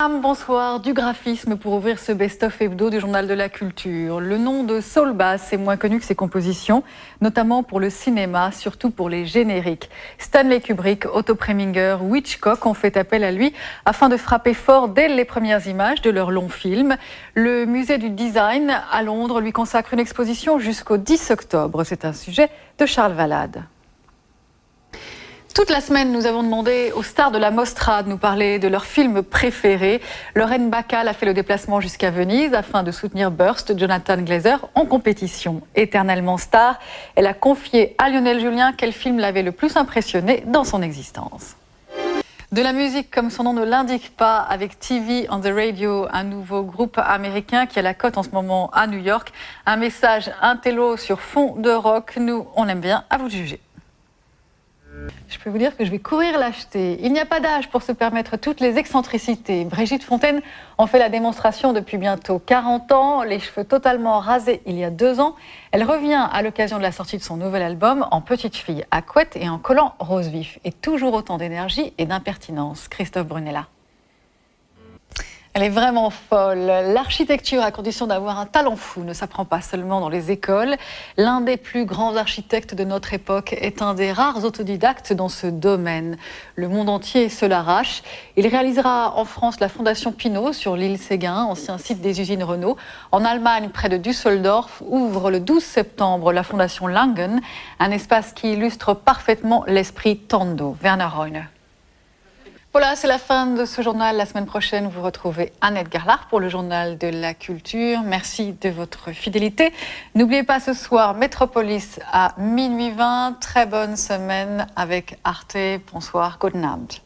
Bonsoir, du graphisme pour ouvrir ce best-of hebdo du Journal de la Culture. Le nom de Saul Bass est moins connu que ses compositions, notamment pour le cinéma, surtout pour les génériques. Stanley Kubrick, Otto Preminger ou Hitchcock ont fait appel à lui afin de frapper fort dès les premières images de leur long film. Le musée du design à Londres lui consacre une exposition jusqu'au 10 octobre. C'est un sujet de Charles Valade. Toute la semaine, nous avons demandé aux stars de la Mostra de nous parler de leurs films préférés. Lorraine Bacall a fait le déplacement jusqu'à Venise afin de soutenir Burst, Jonathan Glazer, en compétition. Éternellement star, elle a confié à Lionel Julien quel film l'avait le plus impressionné dans son existence. De la musique, comme son nom ne l'indique pas, avec TV on the Radio, un nouveau groupe américain qui a la cote en ce moment à New York. Un message intello sur fond de rock. Nous, on aime bien, à vous de juger. Je peux vous dire que je vais courir l'acheter. Il n'y a pas d'âge pour se permettre toutes les excentricités. Brigitte Fontaine en fait la démonstration depuis bientôt 40 ans, les cheveux totalement rasés il y a 2 ans. Elle revient à l'occasion de la sortie de son nouvel album en petite fille à couette et en collant rose vif. Et toujours autant d'énergie et d'impertinence. Christophe Brunella. Elle est vraiment folle. L'architecture, à condition d'avoir un talent fou, ne s'apprend pas seulement dans les écoles. L'un des plus grands architectes de notre époque est un des rares autodidactes dans ce domaine. Le monde entier se l'arrache. Il réalisera en France la Fondation Pinault sur l'île Séguin, ancien site des usines Renault. En Allemagne, près de Düsseldorf, ouvre le 12 septembre la Fondation Langen, un espace qui illustre parfaitement l'esprit Tando. Werner Heune. Voilà, c'est la fin de ce journal. La semaine prochaine, vous retrouvez Annette Garlard pour le Journal de la Culture. Merci de votre fidélité. N'oubliez pas ce soir, Métropolis à minuit 20. Très bonne semaine avec Arte. Bonsoir, guten Abend.